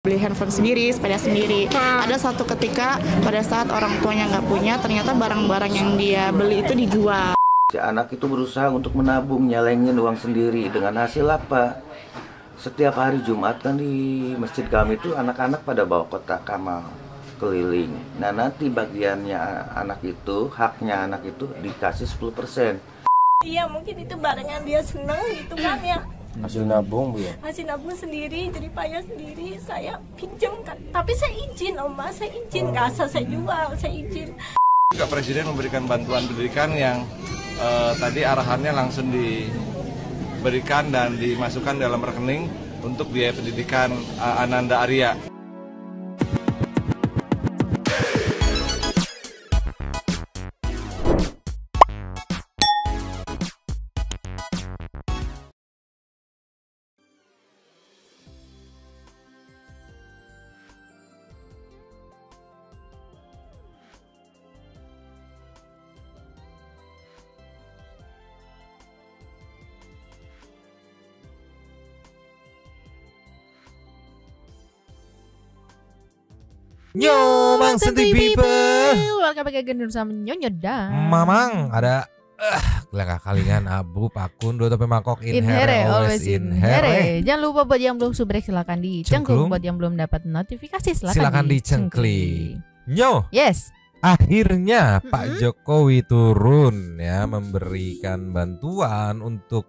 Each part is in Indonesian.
beli handphone sendiri, sepeda sendiri. Ada satu ketika pada saat orang tuanya nggak punya, ternyata barang-barang yang dia beli itu dijual. Si anak itu berusaha untuk menabung, nyalengin uang sendiri. Dengan hasil apa? Setiap hari Jumat kan di masjid kami itu anak-anak pada bawa kotak amal keliling. Nah nanti bagiannya anak itu, haknya anak itu dikasih 10%. Iya, mungkin itu barang yang dia seneng gitu kan ya. Hasil nabung Bu ya? Hasil nabung sendiri, jadi payah sendiri, saya pinjam kan. Tapi saya izin Oma, saya izin, nggak asal saya jual, saya izin. Juga Presiden memberikan bantuan pendidikan yang tadi arahannya langsung diberikan dan dimasukkan dalam rekening untuk biaya pendidikan Ananda Arya. Yo, Mang Santuy People. Welcome back again sama Nyonya Dan. Mamang ada gelaka kalingan abu pakun do tapi mangkok in here always in here. Jangan lupa buat yang belum subrek silakan dicengklung. Buat yang belum dapat notifikasi silakan dicengkli. Nyo. Yes. Akhirnya Pak Jokowi turun ya memberikan bantuan untuk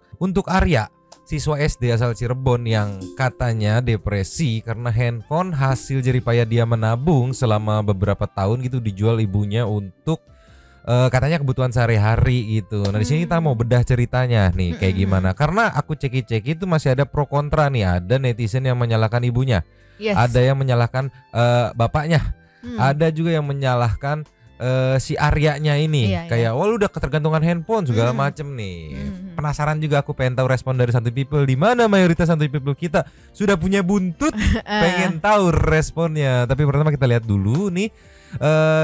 Arya, siswa SD asal Cirebon yang katanya depresi karena handphone hasil jeripaya dia menabung selama beberapa tahun gitu dijual ibunya untuk katanya kebutuhan sehari-hari gitu. Nah di sini kita mau bedah ceritanya nih kayak gimana. Karena aku ceki-ceki itu masih ada pro kontra nih. Ada netizen yang menyalahkan ibunya, ada yang menyalahkan bapaknya, ada juga yang menyalahkan si Aryanya ini kayak wah lu udah ketergantungan handphone segala macem nih. Penasaran juga aku pengen tahu respon dari Santuy People, di mana mayoritas Santuy People kita sudah punya buntut pengen tahu responnya. Tapi pertama kita lihat dulu nih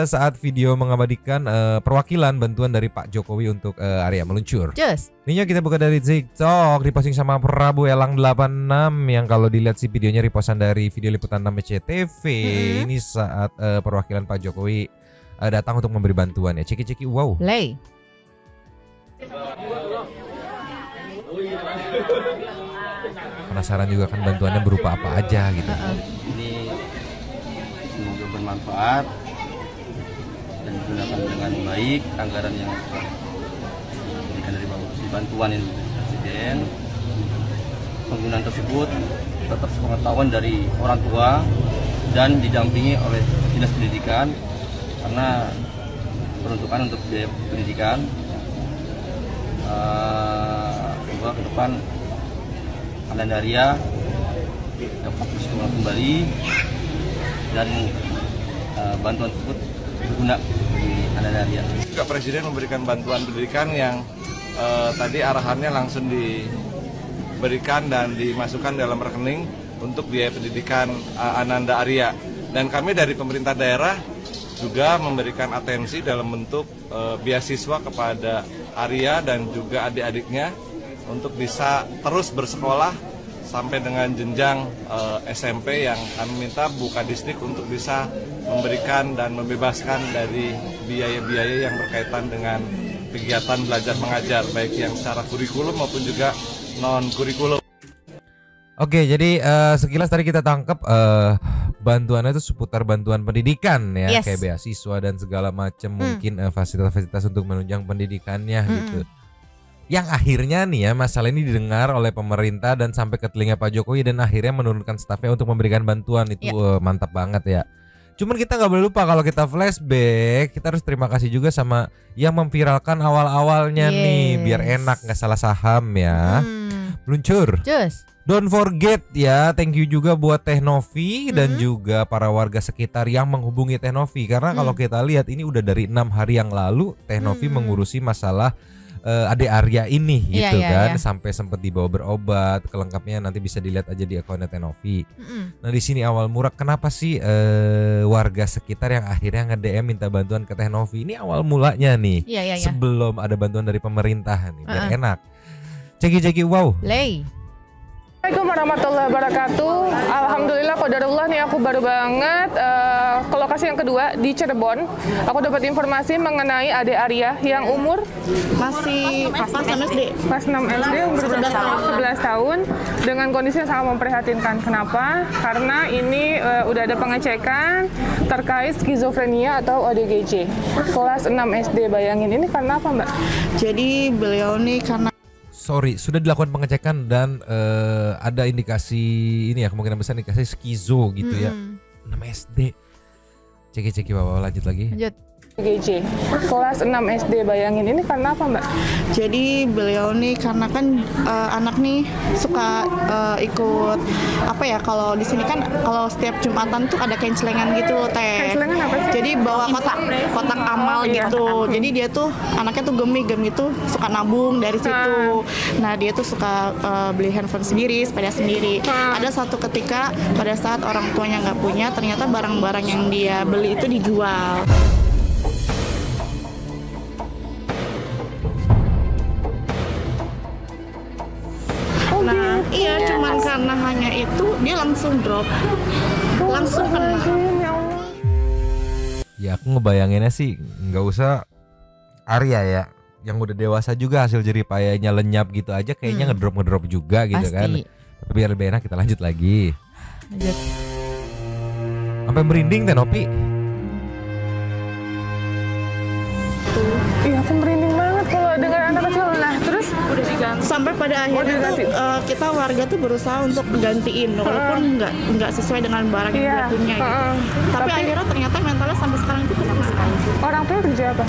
saat video mengabadikan perwakilan bantuan dari Pak Jokowi untuk Arya meluncur. Ininya kita buka dari TikTok, diposting sama Prabu Elang 86 yang kalau dilihat si videonya repostan dari video liputan 6 CTV. Ini saat perwakilan Pak Jokowi datang untuk memberi bantuan ya. Ceki-ceki wow. Play. Penasaran juga kan bantuannya berupa apa aja gitu. Ini semoga bermanfaat dan digunakan dengan baik. Anggaran yang diberikan dari bantuan yang Presiden, penggunaan tersebut tetap sepengetahuan dari orang tua dan didampingi oleh Dinas Pendidikan karena peruntukan untuk biaya pendidikan. Semoga ke depan Ananda Arya dapat bersekolah kembali dan bantuan tersebut berguna bagi Ananda Arya. Juga Presiden memberikan bantuan pendidikan yang tadi arahannya langsung diberikan dan dimasukkan dalam rekening untuk biaya pendidikan Ananda Arya. Dan kami dari pemerintah daerah juga memberikan atensi dalam bentuk beasiswa kepada Arya dan juga adik-adiknya untuk bisa terus bersekolah sampai dengan jenjang SMP yang kami minta Bu Kadisdik untuk bisa memberikan dan membebaskan dari biaya-biaya yang berkaitan dengan kegiatan belajar mengajar baik yang secara kurikulum maupun juga non kurikulum. Oke, jadi sekilas tadi kita tangkap bantuannya itu seputar bantuan pendidikan ya, kayak beasiswa dan segala macam mungkin fasilitas-fasilitas untuk menunjang pendidikannya gitu. Yang akhirnya nih ya masalah ini didengar oleh pemerintah dan sampai ke telinga Pak Jokowi dan akhirnya menurunkan stafnya untuk memberikan bantuan itu mantap banget ya. Cuman kita nggak boleh lupa kalau kita flashback kita harus terima kasih juga sama yang memviralkan awal-awalnya nih biar enak nggak salah saham ya. Luncur. Don't forget ya, thank you juga buat Teh Novi dan juga para warga sekitar yang menghubungi Teh Novi. Karena kalau kita lihat ini udah dari 6 hari yang lalu Teh Novi mengurusi masalah adik Arya ini gitu kan. Sampai sempat dibawa berobat, kelengkapnya nanti bisa dilihat aja di akunnya Teh Novi. Nah di sini awal murah kenapa sih warga sekitar yang akhirnya nge-DM minta bantuan ke Teh Novi. Ini awal mulanya nih sebelum ada bantuan dari pemerintah nih biar enak. Ceki-ceki wow. Assalamualaikum warahmatullahi wabarakatuh. Alhamdulillah qadarullah nih aku baru banget ke lokasi yang kedua di Cirebon. Aku dapat informasi mengenai adik Arya yang umur Masih pas 6 SD. pas 6 SD, umur 11 tahun dengan kondisi yang sangat memprihatinkan. Kenapa? Karena ini udah ada pengecekan terkait skizofrenia atau ODGJ. Kelas 6 SD, bayangin ini karena apa, Mbak? Jadi beliau nih karena Sudah dilakukan pengecekan dan ada indikasi ini ya, kemungkinan besar indikasi skizo gitu ya. 6 SD. Ceki Bapak, lanjut lagi. Lanjut. ODGJ. Kelas 6 SD, bayangin ini karena apa, Mbak? jadi beliau nih karena kan anak nih suka ikut apa ya, kalau di sini kan kalau setiap Jumatan tuh ada kencelengan gitu loh Teh. Kencelengan apa sih? Jadi bawa kotak amal gitu. Jadi dia tuh anaknya tuh gemi tuh suka nabung dari situ. Nah dia tuh suka beli handphone sendiri, sepeda sendiri. Ada satu ketika pada saat orang tuanya nggak punya, ternyata barang-barang yang dia beli itu dijual. Nah, iya, cuman karena hanya itu dia langsung drop, langsung kena. Ya aku ngebayanginnya sih nggak usah Arya ya, yang udah dewasa juga hasil jeripayanya lenyap gitu aja kayaknya ngedrop juga gitu. Pasti. Kan. Tapi biar lebih enak kita lanjut lagi. Lanjut. Sampai merinding Teh Nopi. Iya, aku merinding banget kalau dengar anak kecil. Nah, terus Sampai pada akhirnya tuh kita warga tuh berusaha untuk gantiin walaupun nggak sesuai dengan barang yang dia punya gitu. Tapi akhirnya ternyata mentalnya sampai sekarang itu kena sekali. orang tua kerja apa?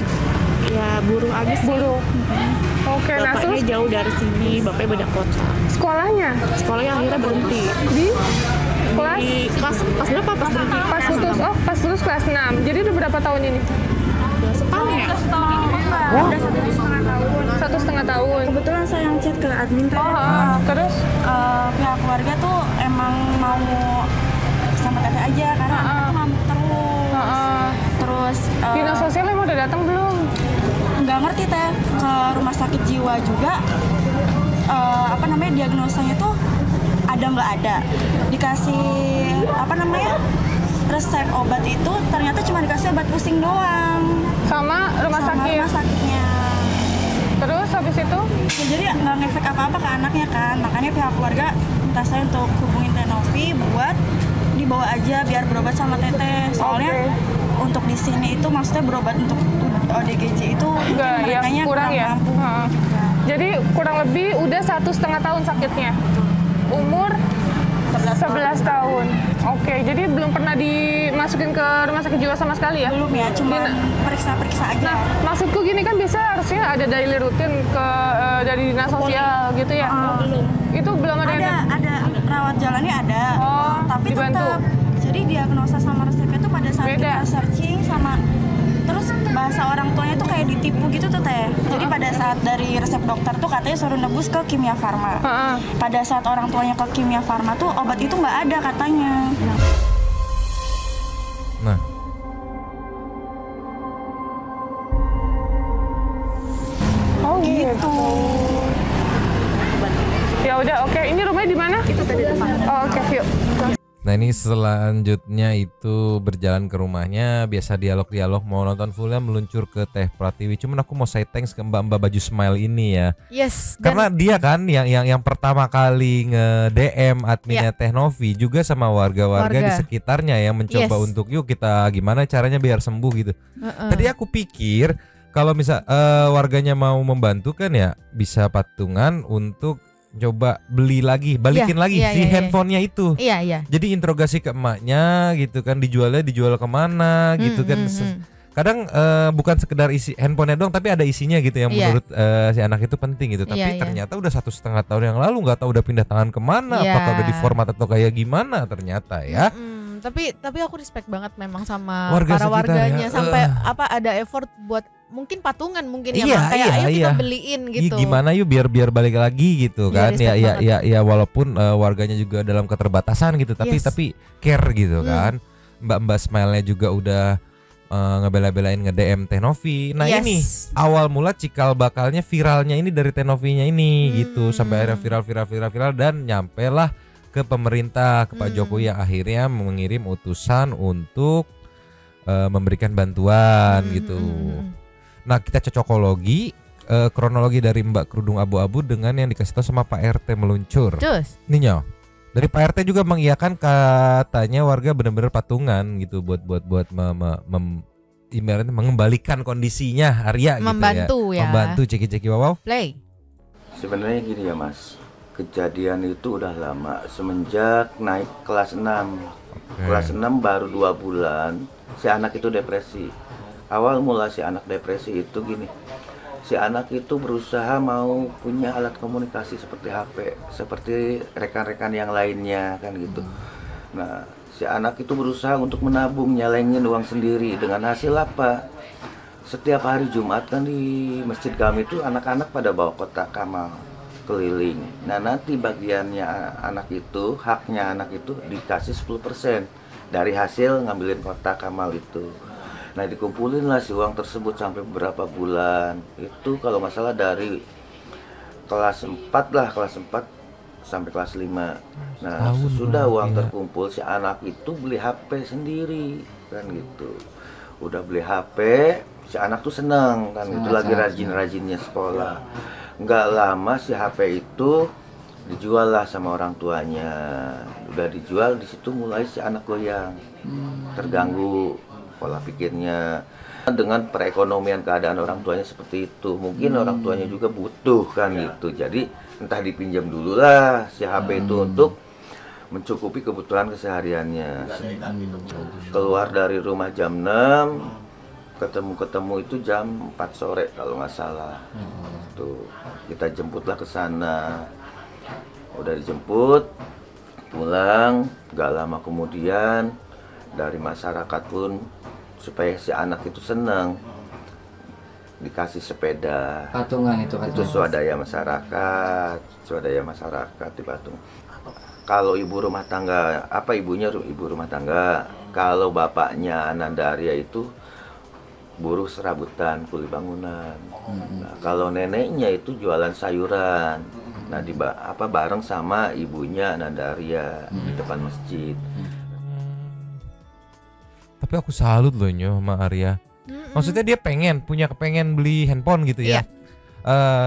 Ya buruh aja sih. Buruh. Oke, nah Bapaknya terus jauh dari sini, bapaknya beda kota. sekolahnya Sekolahnya akhirnya berhenti. di kelas Di kelas berapa pas berhenti? pas lulus kelas 6. Jadi udah berapa tahun ini? Setahun ya? Udah 1,5 tahun. 1,5 tahun. Kebetulan saya yang chat ke admin tadi. Terus Pihak keluarga tuh emang mau sama teteh aja karena anaknya tuh ngamuk terus. Terus dinas sosial emang udah datang belum? nggak ngerti teh ke rumah sakit jiwa juga. Diagnosanya tuh ada nggak ada. Dikasih resep obat itu ternyata cuma dikasih obat pusing doang. Sama rumah sakitnya. Terus habis itu? Ya, jadi nggak ngefek apa-apa ke anaknya kan. Makanya pihak keluarga minta saya untuk hubungin Teh Novi buat dibawa aja biar berobat sama Teteh. Soalnya untuk di sini itu maksudnya berobat untuk ODGJ itu merekanya kurang ya? mampu. Jadi kurang lebih udah 1,5 tahun sakitnya. Umur 11 tahun. Oke, jadi belum pernah dimasukin ke rumah sakit jiwa sama sekali ya? Belum ya, cuma periksa-periksa aja. Nah, maksudku gini kan biasa harusnya ada daily rutin ke dari dinas sosial gitu ya? Belum. Itu belum ada? Ada rawat jalannya ada. Tapi dibantu. tetap. Jadi diagnosa sama resepnya tuh pada saat beda. kita searching sama terus bahasa orang tuanya tuh kayak ditipu gitu tuh Teh. Jadi pada saat dari resep dokter tuh katanya suruh nebus ke Kimia Farma. Pada saat orang tuanya ke Kimia Farma tuh obat itu nggak ada katanya. Nah. Oh gitu. Ya udah, oke. Ini rumahnya di mana? Itu tadi depan. Oh, oke, yuk. Nah ini selanjutnya itu berjalan ke rumahnya, biasa dialog-dialog, mau nonton fullnya meluncur ke Teh Pratiwi. Cuman aku mau say thanks ke mbak-mbak baju smile ini ya. Yes. Karena dia kan yang pertama kali nge-DM adminnya Teh Novi juga sama warga-warga di sekitarnya yang mencoba untuk yuk kita gimana caranya biar sembuh gitu. Tadi aku pikir kalau misal warganya mau membantu kan ya bisa patungan untuk coba beli lagi, balikin lagi si handphonenya itu. Iya. Jadi interogasi ke emaknya gitu kan, dijual kemana gitu kan. Kadang bukan sekedar isi handphonenya doang, tapi ada isinya gitu yang menurut si anak itu penting gitu. Tapi ternyata udah 1,5 tahun yang lalu nggak tahu udah pindah tangan kemana, apakah udah diformat atau kayak gimana ternyata ya. Tapi aku respect banget memang sama Warga para warganya ya. sampai ada effort buat mungkin patungan mungkin ayo kita beliin gitu. Gimana yuk biar balik lagi gitu kan. Ya walaupun warganya juga dalam keterbatasan gitu tapi care gitu kan. Mbak-mbak smile-nya juga udah ngebela-belain nge-DM Teh Novi. Nah ini awal mula cikal bakalnya viralnya ini dari Teh Novinya ini gitu, sampai akhirnya viral dan nyampe lah ke pemerintah, ke Pak Jokowi yang akhirnya mengirim utusan untuk memberikan bantuan gitu. Nah kita cocokologi kronologi dari Mbak Kerudung Abu-Abu dengan yang dikasih tahu sama Pak RT meluncur. Ninyo, dari Pak RT juga mengiyakan katanya warga benar-benar patungan gitu buat ibaratnya mengembalikan kondisinya Arya membantu gitu ya. Membantu ceki-ceki wow. Play. Sebenarnya gini ya Mas, kejadian itu udah lama semenjak naik kelas 6. Kelas 6 baru 2 bulan si anak itu depresi. Awal mula si anak depresi itu gini, si anak itu berusaha mau punya alat komunikasi seperti HP, seperti rekan-rekan yang lainnya kan gitu. Nah si anak itu berusaha untuk menabung, nyalengin uang sendiri. Dengan hasil apa? Setiap hari Jumat kan di masjid kami itu anak-anak pada bawa kotak amal keliling. Nah nanti bagiannya anak itu, haknya anak itu dikasih 10% dari hasil ngambilin kotak amal itu. Nah dikumpulin lah si uang tersebut sampai beberapa bulan. Itu kalau nggak salah dari kelas 4 lah, kelas 4 sampai kelas 5. Nah sudah uang terkumpul si anak itu beli HP sendiri kan gitu. Udah beli HP, si anak tuh seneng kan gitu, lagi rajin-rajinnya sekolah. Nggak lama si HP itu dijual lah sama orang tuanya. Udah dijual, di situ mulai si anak goyang, terganggu pola pikirnya. Dengan perekonomian keadaan orang tuanya seperti itu, mungkin orang tuanya juga butuh kan gitu. Jadi entah dipinjam dulu lah si HP itu untuk mencukupi kebutuhan kesehariannya. Keluar dari rumah jam 6, ketemu itu jam 4 sore kalau nggak salah. Tuh kita jemputlah ke sana. Udah dijemput, pulang. Gak lama kemudian dari masyarakat pun supaya si anak itu senang dikasih sepeda. Patungan itu swadaya masyarakat di Patung. Kalau ibu rumah tangga, ibunya ibu rumah tangga, kalau bapaknya Ananda Arya itu buruh serabutan kuli bangunan. Nah, kalau neneknya itu jualan sayuran. Nah bareng sama ibunya Ananda Arya di depan masjid. Tapi aku salut loh Nyo sama Arya. Maksudnya dia kepengen beli handphone gitu ya.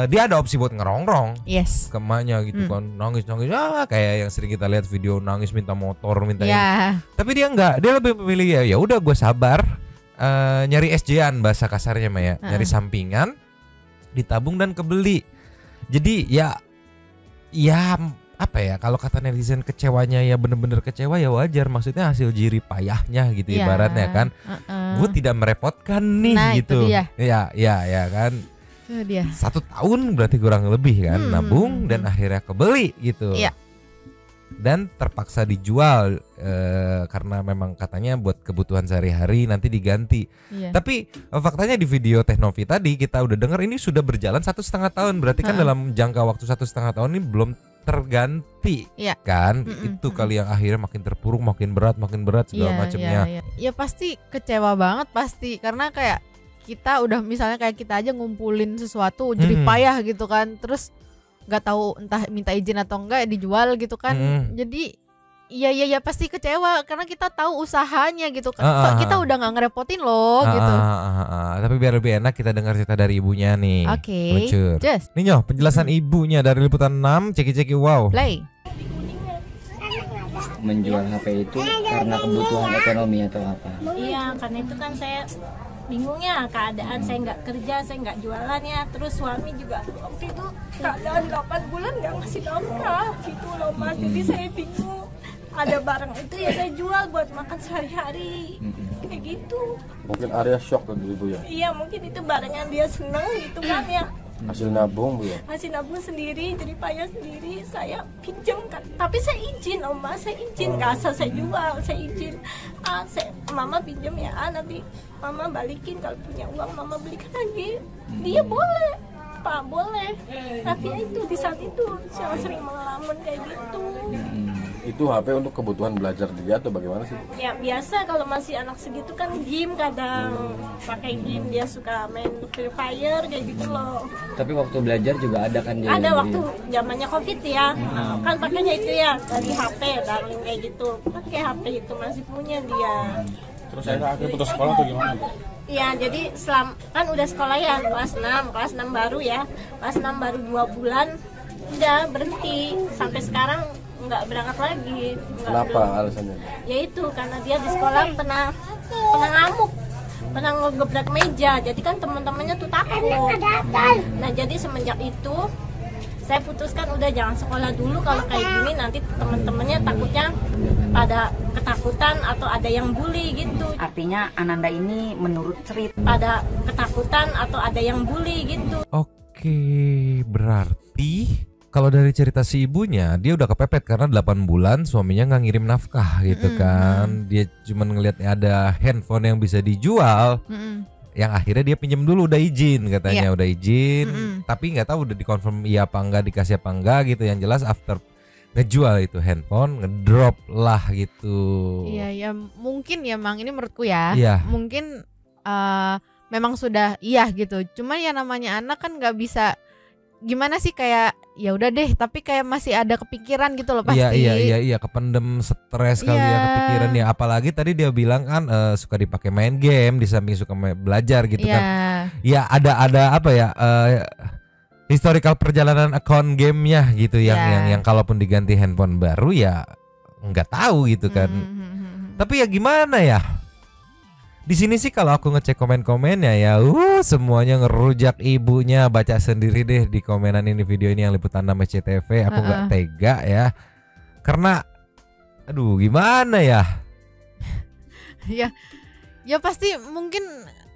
Dia ada opsi buat ngerongrong ke emaknya gitu kan, nangis kayak yang sering kita lihat video nangis minta motor minta ini. Tapi dia enggak, dia lebih memilih ya udah gue sabar, nyari SJ-an bahasa kasarnya Maya, nyari sampingan, ditabung dan kebeli. Jadi ya apa ya, kalau kata netizen kecewanya ya bener-bener kecewa ya wajar, maksudnya hasil jerih payahnya gitu ibaratnya kan. Gue tidak merepotkan nih gitu. Ya kan. 1 tahun berarti kurang lebih kan nabung dan akhirnya kebeli gitu. Dan terpaksa dijual karena memang katanya buat kebutuhan sehari-hari, nanti diganti. Tapi faktanya di video Teh Novi tadi kita udah dengar ini sudah berjalan 1,5 tahun, berarti kan dalam jangka waktu 1,5 tahun ini belum terganti kan. Itu kali yang akhirnya makin terpuruk, makin berat segala macamnya. Ya pasti kecewa banget pasti, karena kayak kita udah misalnya kayak kita aja ngumpulin sesuatu jerih payah gitu kan, terus nggak tahu entah minta izin atau enggak dijual gitu kan. Jadi ya pasti kecewa karena kita tahu usahanya gitu kan. Kita udah nggak ngerepotin loh gitu. Tapi biar lebih enak kita dengar cerita dari ibunya nih. Oke. Nih Nyo, penjelasan ibunya dari Liputan 6 ceki-ceki wow. Play. Menjual HP itu karena kebutuhan ekonomi atau apa? Iya, karena itu kan saya bingung ya keadaan, saya nggak kerja, saya nggak jualan ya, terus suami juga waktu itu keadaan 8 bulan nggak ngasih nafkah gitu loh Mas. Jadi saya bingung, ada barang itu ya saya jual buat makan sehari-hari kayak gitu. Mungkin Arya shock kan ibu ya? Iya, mungkin itu barang yang dia seneng gitu kan ya. Hasil nabung Bu ya? Hasil nabung sendiri, jadi payah sendiri, saya pinjam kan. Tapi saya izin Oma, saya izin, nggak asal saya jual, saya izin. Mama pinjam ya, nanti Mama balikin, kalau punya uang Mama belikan lagi. Dia boleh, Pak boleh. Tapi itu di saat itu saya sering mengelamun kayak gitu. Itu HP untuk kebutuhan belajar dia atau bagaimana sih? Ya biasa kalau masih anak segitu kan game kadang pakai game, dia suka main Free Fire kayak gitu loh. Tapi waktu belajar juga ada kan dia? Ada waktu zamannya COVID ya, kan pakainya itu ya dari HP, darling kayak gitu, pakai HP itu masih punya dia. Terus saya akhirnya putus sekolah atau gimana? Iya, jadi kan udah sekolah ya kelas 6 baru ya, kelas 6 baru 2 bulan udah berhenti sampai sekarang nggak berangkat lagi. Kenapa alasannya? Ya itu karena dia di sekolah pernah ngamuk, pernah ngegebrak meja, jadi kan teman-temannya tuh takut. Nah jadi semenjak itu saya putuskan udah jangan sekolah dulu, kalau kayak gini nanti teman-temannya takutnya pada ketakutan atau ada yang bully gitu. Artinya Ananda ini menurut cerita Pada ketakutan atau ada yang bully gitu. Oke, berarti kalau dari cerita si ibunya, dia udah kepepet karena 8 bulan suaminya nggak ngirim nafkah gitu kan. Dia cuma ngelihat ada handphone yang bisa dijual. Yang akhirnya dia pinjam dulu, udah izin katanya, udah izin. Tapi nggak tahu udah dikonfirm iya apa enggak, dikasih apa enggak gitu. Yang jelas after ngejual itu handphone, ngedrop lah gitu. Iya ya mungkin ya Mang, ini menurutku ya. Mungkin memang sudah gitu. Cuman ya namanya anak kan nggak bisa gimana sih, kayak ya udah deh, tapi kayak masih ada kepikiran gitu loh pasti. Iya, kependem stres kali ya, kepikiran ya. Apalagi tadi dia bilang kan suka dipakai main game di samping suka belajar gitu kan. Ya ada apa ya, historical perjalanan akun gamenya gitu yang kalaupun diganti handphone baru ya nggak tahu gitu kan. Tapi ya gimana ya? Di sini sih kalau aku ngecek komen-komennya ya, semuanya ngerujak ibunya. Baca sendiri deh di komenan ini, video ini yang liputan nama CTV. Aku nggak tega ya, karena aduh gimana ya? ya pasti mungkin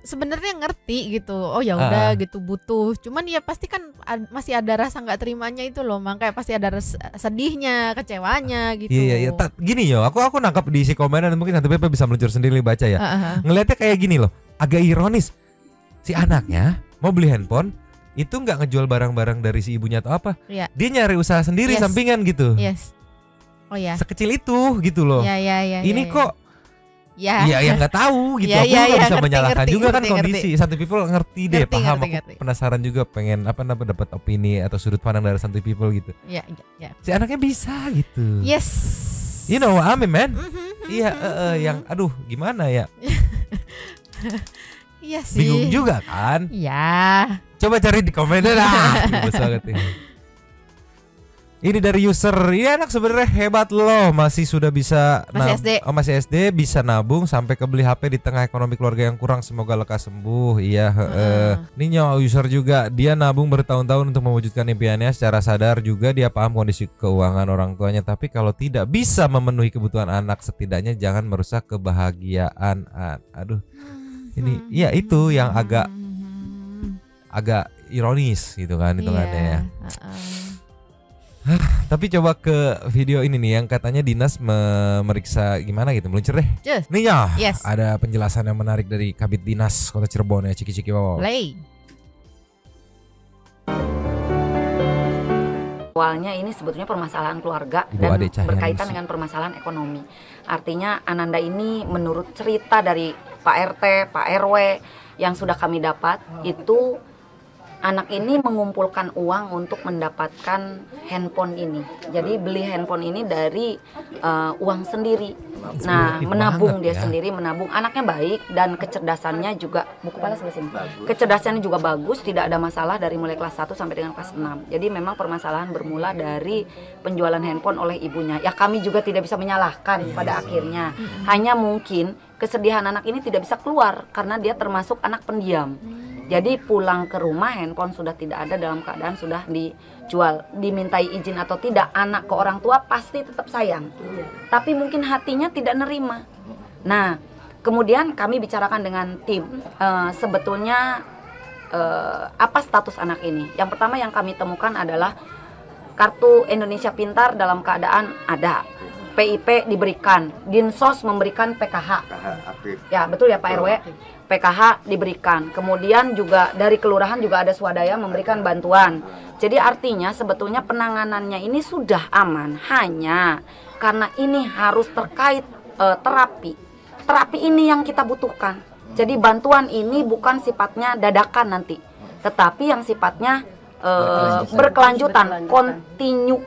sebenarnya ngerti gitu. Oh ya udah gitu butuh. Cuman ya pasti kan masih ada rasa nggak terimanya itu loh, makanya pasti ada sedihnya, kecewanya gitu. Iya. Gini yo, aku nangkap di isi komenan, mungkin nanti Pepe bisa meluncur sendiri baca ya. Ngelihatnya kayak gini loh, agak ironis. Si anaknya mau beli handphone, itu nggak ngejual barang-barang dari si ibunya atau apa. Dia nyari usaha sendiri sampingan gitu. Oh ya. Sekecil itu gitu loh. Ini kok ya nggak tahu gitu. Aku nggak bisa menyalahkan juga kan kondisi. Santuy people ngerti deh, paham. Aku penasaran juga, pengen dapat opini atau sudut pandang dari Santuy people gitu. Iya. Si anaknya bisa gitu. Yes. You know what I mean, man? Iya, yang aduh gimana ya? Iya sih. Bingung juga kan? Iya. Coba cari di komen lah. Bagus banget ini. Ini dari user, ya anak sebenarnya hebat loh, masih sudah bisa masih SD bisa nabung sampai kebeli HP di tengah ekonomi keluarga yang kurang, semoga lekas sembuh. Iya, Ninyo user juga, dia nabung bertahun-tahun untuk mewujudkan impiannya, secara sadar juga dia paham kondisi keuangan orang tuanya, tapi kalau tidak bisa memenuhi kebutuhan anak, setidaknya jangan merusak kebahagiaan. Aduh. Ini ya itu yang agak ironis gitu kan hitungannya ya. Tapi coba ke video ini nih yang katanya dinas memeriksa gimana gitu, meluncur deh. Nih ya, ada penjelasan yang menarik dari Kabid Dinas Kota Cirebon ya, Ciki wow. Awalnya ini sebetulnya permasalahan keluarga dan berkaitan dengan permasalahan ekonomi. Artinya Ananda ini menurut cerita dari Pak RT, Pak RW yang sudah kami dapat, itu anak ini mengumpulkan uang untuk mendapatkan handphone ini. Jadi beli handphone ini dari uang sendiri. Nah, menabung dia sendiri, menabung. Anaknya baik dan kecerdasannya juga, buku kepala sebelah sini. Kecerdasannya juga bagus, tidak ada masalah dari mulai kelas 1 sampai dengan kelas 6. Jadi memang permasalahan bermula dari penjualan handphone oleh ibunya. Ya kami juga tidak bisa menyalahkan pada akhirnya. Hanya mungkin kesedihan anak ini tidak bisa keluar karena dia termasuk anak pendiam. Jadi pulang ke rumah handphone sudah tidak ada, dalam keadaan sudah dijual. Dimintai izin atau tidak, anak ke orang tua pasti tetap sayang. Tapi mungkin hatinya tidak nerima. Nah, kemudian kami bicarakan dengan tim, sebetulnya apa status anak ini. Yang pertama yang kami temukan adalah kartu Indonesia Pintar dalam keadaan ada. PIP diberikan, Dinsos memberikan PKH. aktif. Ya betul ya Pak RW. PKH diberikan. Kemudian juga dari kelurahan juga ada swadaya memberikan bantuan. Jadi artinya sebetulnya penanganannya ini sudah aman. Hanya karena ini harus terkait terapi. Terapi ini yang kita butuhkan. Jadi bantuan ini bukan sifatnya dadakan nanti, tetapi yang sifatnya berkelanjutan, kontinu,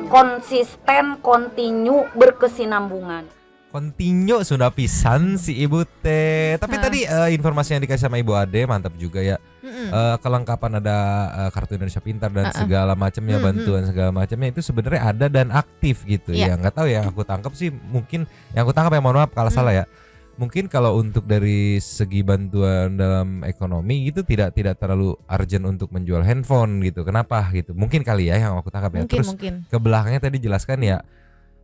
konsisten, kontinu, berkesinambungan. Kontinyo sudah pisan si Ibu teh. Tapi tadi informasi yang dikasih sama Ibu Ade mantap juga ya. Kelengkapan ada kartu Indonesia Pintar dan segala macamnya, bantuan segala macamnya itu sebenarnya ada dan aktif gitu ya. Nggak tahu ya, aku tangkap sih mungkin yang aku tangkap ya, mohon maaf kalau salah ya. Mungkin kalau untuk dari segi bantuan dalam ekonomi gitu tidak terlalu urgent untuk menjual handphone gitu. Kenapa gitu? Mungkin kali ya yang aku tangkap ya. Terus ke belakangnya tadi jelaskan ya,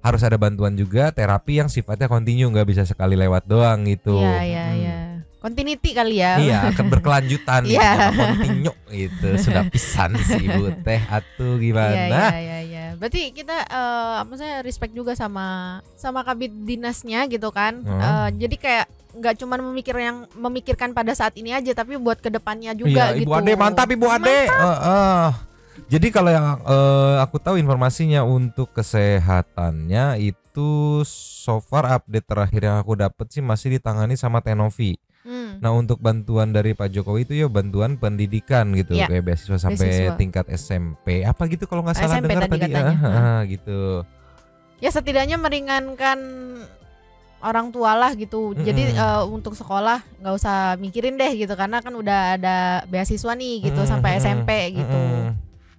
harus ada bantuan juga terapi yang sifatnya kontinu, nggak bisa sekali lewat doang gitu. Iya. Continuity kali ya. Iya, akan berkelanjutan gitu. Kontinu gitu. Sudah pisan sih Ibu teh. Atuh gimana? Iya. Berarti kita maksudnya respect juga sama kabid dinasnya gitu kan. Jadi kayak nggak cuma memikirkan pada saat ini aja, tapi buat kedepannya juga gitu. Ibu Ade mantap Ibu Ade. Jadi kalau yang aku tahu informasinya untuk kesehatannya itu so far update terakhir yang aku dapat sih masih ditangani sama Tenovi. Nah untuk bantuan dari Pak Jokowi itu ya bantuan pendidikan gitu, kayak beasiswa sampai tingkat SMP apa gitu kalau nggak salah dengar tadi ya, gitu. Ya setidaknya meringankan orang tua lah gitu. Jadi untuk sekolah nggak usah mikirin deh gitu, karena kan udah ada beasiswa nih gitu sampai SMP gitu.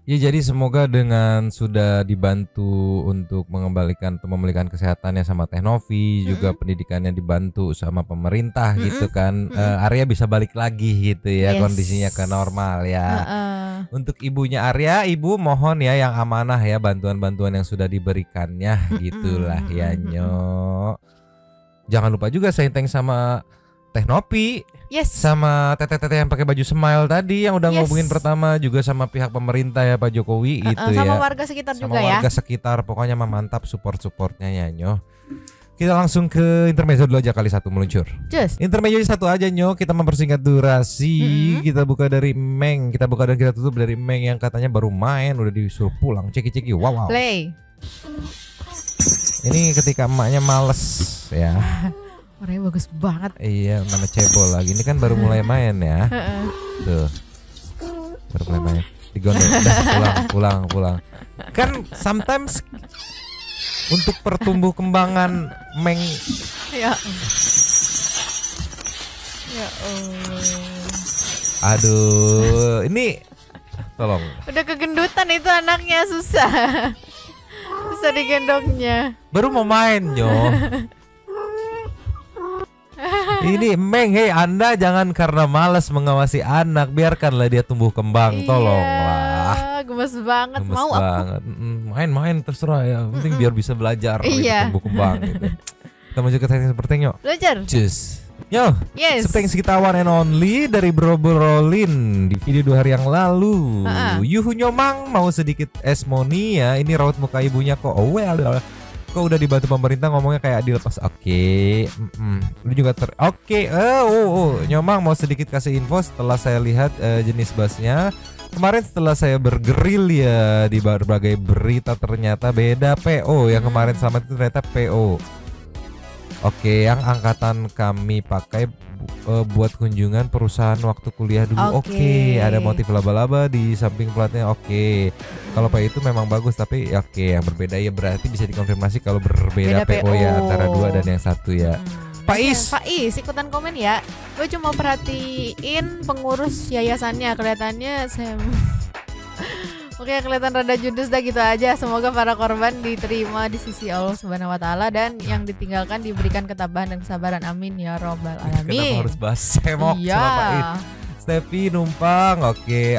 Ya jadi semoga dengan sudah dibantu untuk mengembalikan atau memulihkan kesehatannya sama Tenovi, juga pendidikannya dibantu sama pemerintah gitu kan, Arya bisa balik lagi gitu ya, kondisinya ke normal ya. Untuk ibunya Arya, ibu mohon ya yang amanah ya bantuan-bantuan yang sudah diberikannya gitulah ya Nyok. Jangan lupa juga sayang sama Tenovi, sama teteh-teteh yang pakai baju smile tadi yang udah ngobongin pertama, juga sama pihak pemerintah ya Pak Jokowi gitu ya. Sama warga sekitar juga ya. Sama warga sekitar, pokoknya mantap supportnya ya Nyo. Kita langsung ke intermezzo dulu aja kali satu meluncur. Intermezzo satu aja Nyo, kita mempersingkat durasi. Kita buka dari Meng, kita buka dan kita tutup dari Meng yang katanya baru main udah disuruh pulang. Ceki wow. Play. Ini ketika emaknya males ya. Orangnya bagus banget. Iya, nama cebol lagi. Ini kan baru mulai main ya. Tuh. Baru mulai main. Digondol. Udah pulang. Kan sometimes untuk pertumbuh kembangan Meng. Ya. Aduh, ini tolong. Udah kegendutan itu anaknya, susah digendongnya. Baru mau main, Nyo. Ini Meng, Anda jangan karena malas mengawasi anak, biarkanlah dia tumbuh kembang, tolonglah. Gemes banget, gemes mau banget. Main terserah ya, penting biar bisa belajar, tumbuh kembang gitu. Kita menuju ke teknik seperti Nyo. Belajar. Cus. Yo, Sepeng kita one and only dari Bro Rolin di video 2 hari yang lalu. Yuhu Nyomang mau sedikit esmoni ya. Ini raut muka ibunya kok. Kok udah dibantu pemerintah ngomongnya kayak dilepas. Ini juga Nyomang mau sedikit kasih info setelah saya lihat jenis busnya. Kemarin setelah saya bergeril ya di berbagai berita ternyata beda PO. Yang kemarin selamat itu ternyata PO. Yang angkatan kami pakai buat kunjungan perusahaan waktu kuliah dulu. Ada motif laba-laba di samping platnya. Kalau PO itu memang bagus, tapi yang berbeda ya berarti bisa dikonfirmasi kalau berbeda PO ya antara 2 dan yang 1 ya. Pak Is ikutan komen ya. Gue cuma perhatiin pengurus yayasannya, kelihatannya kelihatan rada judes dah gitu aja. Semoga para korban diterima di sisi Allah Subhanahu wa taala dan yang ditinggalkan diberikan ketabahan dan kesabaran. Amin ya robbal alamin. Kenapa harus bahas semok sama Pak Is? Steffi numpang.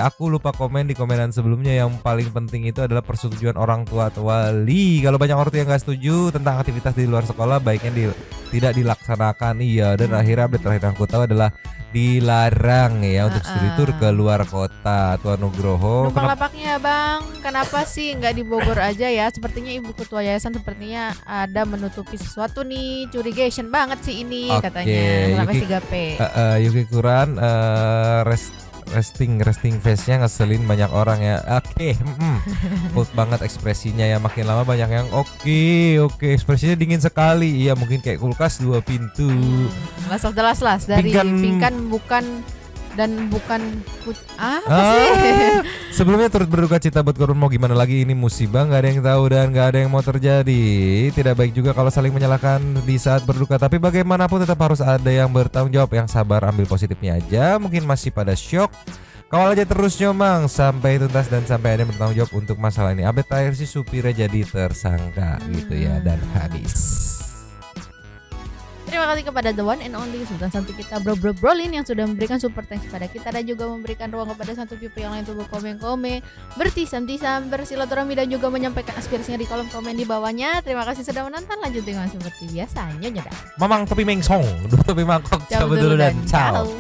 Aku lupa komen di komenan sebelumnya. Yang paling penting itu adalah persetujuan orang tua atau wali. Kalau banyak orang tua yang gak setuju tentang aktivitas di luar sekolah, baiknya tidak dilaksanakan. Dan akhirnya update terakhir yang aku tahu adalah dilarang ya untuk studi tour ke luar kota. Tuan Nugroho. Numpang lapaknya Bang, kenapa sih nggak di Bogor aja ya? Sepertinya Ibu Ketua Yayasan sepertinya ada menutupi sesuatu nih, curigation banget sih ini katanya. Sampai 3P. Yuki Kuran resting face-nya ngeselin banyak orang ya. Oke. Cold banget ekspresinya ya, makin lama banyak yang oke, ekspresinya dingin sekali. Iya, mungkin kayak kulkas 2 pintu. Last of the last dari Pingkan bukan apa sih? Sebelumnya turut berduka cita buat korban, mau gimana lagi, ini musibah, nggak ada yang tahu dan nggak ada yang mau terjadi. Tidak baik juga kalau saling menyalahkan di saat berduka, tapi bagaimanapun tetap harus ada yang bertanggung jawab. Yang sabar, ambil positifnya aja. Mungkin masih pada shock, kawal aja terus Nyomang sampai tuntas dan sampai ada yang bertanggung jawab untuk masalah ini. Update terakhir sih supirnya jadi tersangka gitu ya, dan habis. Terima kasih kepada the one and only Sultan Santu kita Brolin yang sudah memberikan super thanks kepada kita dan juga memberikan ruang kepada Santu Pipi yang lain untuk berkomen-komen, bertisam-tisam, bersilaturahmi dan juga menyampaikan aspirasinya di kolom komen di bawahnya. Terima kasih sudah menonton. Lanjut dengan seperti biasa. Nyonya dah. Mamang Topi Mengsong, Topi Mangkok, cabut dulu dan ciao.